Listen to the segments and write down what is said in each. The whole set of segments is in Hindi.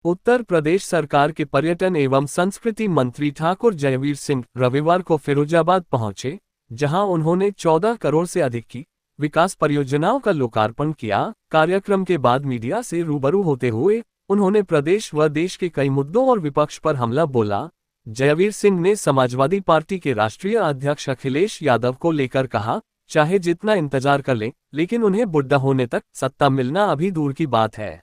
उत्तर प्रदेश सरकार के पर्यटन एवं संस्कृति मंत्री ठाकुर जयवीर सिंह रविवार को फिरोजाबाद पहुंचे, जहां उन्होंने 14 करोड़ से अधिक की विकास परियोजनाओं का लोकार्पण किया। कार्यक्रम के बाद मीडिया से रूबरू होते हुए उन्होंने प्रदेश व देश के कई मुद्दों और विपक्ष पर हमला बोला। जयवीर सिंह ने समाजवादी पार्टी के राष्ट्रीय अध्यक्ष अखिलेश यादव को लेकर कहा, चाहे जितना इंतजार कर लें, लेकिन उन्हें बुढ़ा होने तक सत्ता मिलना अभी दूर की बात है।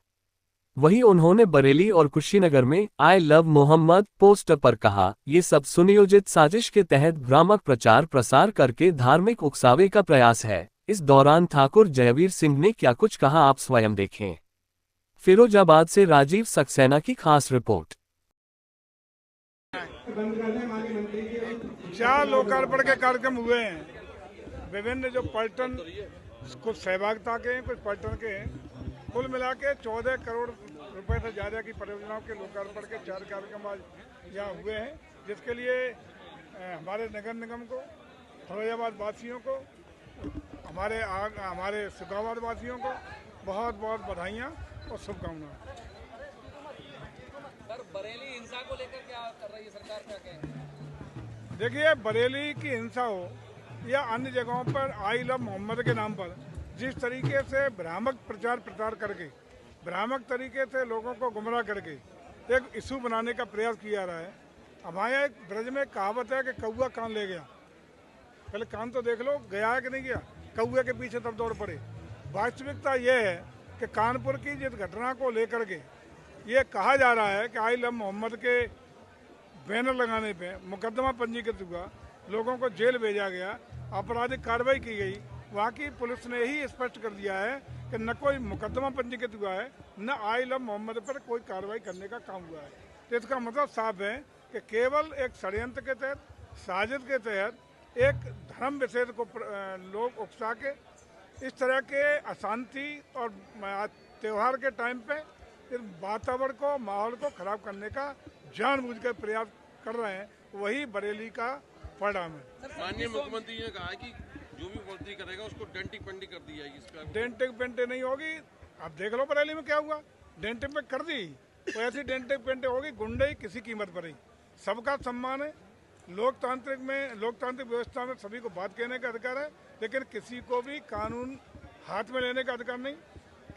वहीं उन्होंने बरेली और कुशीनगर में आई लव मोहम्मद पोस्टर पर कहा, ये सब सुनियोजित साजिश के तहत भ्रामक प्रचार प्रसार करके धार्मिक उकसावे का प्रयास है। इस दौरान ठाकुर जयवीर सिंह ने क्या कुछ कहा, आप स्वयं देखें। फिरोजाबाद से राजीव सक्सेना की खास रिपोर्ट। 4 लोकार्पण के कार्यक्रम हुए हैं। विभिन्न जो पर्यटन, कुछ सहभागिता के हैं, कुछ पर्यटन के हैं। कुल मिला के 14 करोड़ रुपए से ज़्यादा की परियोजनाओं के लोकार्पण के 4 कार्यक्रम आज यहाँ हुए हैं, जिसके लिए हमारे नगर निगम को, फिरोजाबाद वासियों को, हमारे सिकंदराबाद वासियों को बहुत बहुत बधाइयाँ और शुभकामनाएं। सर, बरेली हिंसा को लेकर क्या कर रही है सरकार, क्या कहें? देखिए, बरेली की हिंसा हो या अन्य जगहों पर आई लव मोहम्मद के नाम पर जिस तरीके से भ्रामक प्रचार प्रसार करके, भ्रामक तरीके से लोगों को गुमराह करके एक इशू बनाने का प्रयास किया जा रहा है। हमारे एक ब्रज में कहावत है कि कौआ कान ले गया। पहले कान तो देख लो, गया है कि नहीं गया। कौए के पीछे तब दौड़ पड़े। वास्तविकता ये है कि कानपुर की जिस घटना को लेकर के ये कहा जा रहा है कि आई लव मोहम्मद के बैनर लगाने पे मुकदमा पंजीकृत हुआ, लोगों को जेल भेजा गया, आपराधिक कार्रवाई की गई। वहाँ की पुलिस ने ही स्पष्ट कर दिया है कि न कोई मुकदमा पंजीकृत हुआ है, न आई लव मोहम्मद पर कोई कार्रवाई करने का काम हुआ है। तो इसका मतलब साफ है कि केवल एक षड्यंत्र के तहत, साजिश के तहत एक धर्म विशेष को लोग उकसा के इस तरह के अशांति और त्यौहार के टाइम पे इस वातावरण को, माहौल को खराब करने का जानबूझकर प्रयास कर रहे हैं। वही बरेली का परिणाम है। माननीय मुख्यमंत्री ने कहा है कि जो भी गलती करेगा उसको डेंटिंग पेंटिंग कर दी जाएगी। इसका डेंटिंग पेंटिंग नहीं होगी। अब देख लो बरेली में क्या हुआ, डेंटिंग पे कर दी, तो ऐसी डेंटिंग पेंटिंग होगी, गुंडई किसी कीमत पर ही। सबका सम्मान है। लोकतांत्रिक व्यवस्था में सभी को बात कहने का अधिकार है, लेकिन किसी को भी कानून हाथ में लेने का अधिकार नहीं,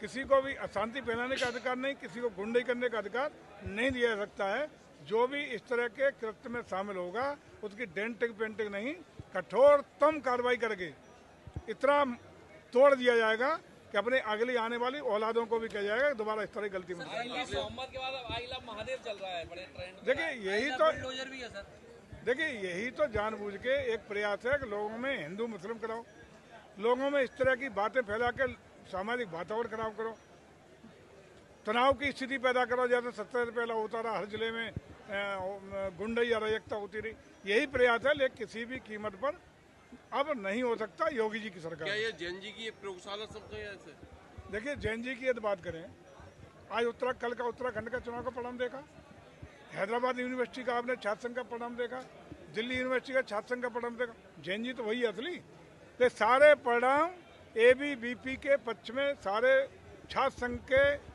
किसी को भी अशांति फैलाने का अधिकार नहीं, किसी को गुंडई करने का अधिकार नहीं दिया जा सकता है। जो भी इस तरह के कृत्य में शामिल होगा उसकी डेंटिंग पेंटिंग नहीं, कठोरतम कार्रवाई करके इतना तोड़ दिया जाएगा कि अपने अगली आने वाली औलादों को भी कहा जाएगा दोबारा इस तरह की गलती मत करें। मोहम्मद के बाद आई लव महादेव चल रहा है, बड़े ट्रेंड। देखिए यही तो जानबूझ के एक प्रयास है कि लोगों में हिंदू मुस्लिम कराओ, लोगों में इस तरह की बातें फैला के सामाजिक वातावरण खराब करो, तनाव की स्थिति पैदा करो। जैसे 70 से पहले होता रहा, हर जिले में गुंडई अराजकता होती रही। यही प्रयास है, लेकिन किसी भी कीमत पर अब नहीं हो सकता। योगी जी की सरकार। क्या ये जैन जी की प्रयोगशाला समझे ऐसे? देखिए, जैन जी की यदि बात करें, आज कल का उत्तराखंड का चुनाव का परिणाम देखा, हैदराबाद यूनिवर्सिटी का आपने छात्र संघ का परिणाम देखा, दिल्ली यूनिवर्सिटी का छात्र संघ का परिणाम देखा। जैन जी तो वही असली। तो सारे परिणाम ABVP के पक्ष में सारे छात्र संघ के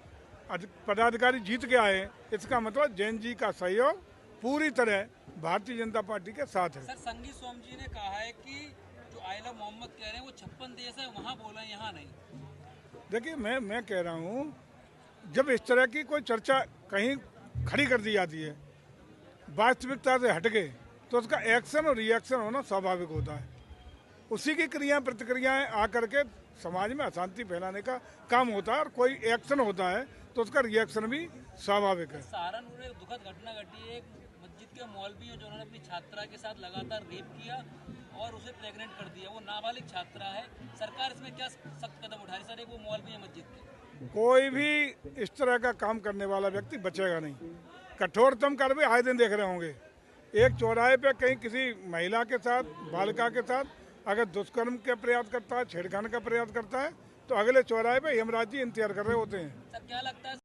पदाधिकारी जीत के आए। इसका मतलब जैन जी का सहयोग पूरी तरह भारतीय जनता पार्टी के साथ है। सर, संगी सोम जी ने कहा है कि जो आई लव मोहम्मद कह रहे हैं वो 56 देश है, वहाँ बोला है, यहाँ नहीं। देखिए, मैं कह रहा हूँ, जब इस तरह की कोई चर्चा कहीं खड़ी कर दी जाती है वास्तविकता से हटके, तो उसका एक्शन और रिएक्शन होना स्वाभाविक होता है। उसी की क्रिया प्रतिक्रियाएं आकर के समाज में अशांति फैलाने का काम होता है, और कोई एक्शन होता है तो उसका रिएक्शन भी स्वाभाविक है। सहारनपुर में एक दुखद घटना घटी है। एक मस्जिद के मौलवी हैं जिन्होंने अपनी छात्रा के साथ लगातार रेप किया और उसे प्रेग्नेंट कर दिया। वो नाबालिग छात्रा है। सरकार इसमें क्या सख्त कदम उठा रही है? सर, एक वो मौलवी है मस्जिद के। कोई भी इस तरह का काम करने वाला व्यक्ति बचेगा नहीं। कठोरतम कार्रवाई आए दिन देख रहे होंगे। एक चौराहे पे कहीं किसी महिला के साथ, बालिका के साथ अगर दुष्कर्म का प्रयास करता है, छेड़खानी का प्रयास करता है, तो अगले चौराहे पे यमराज जी इंतजार कर रहे होते हैं। सर, क्या लगता है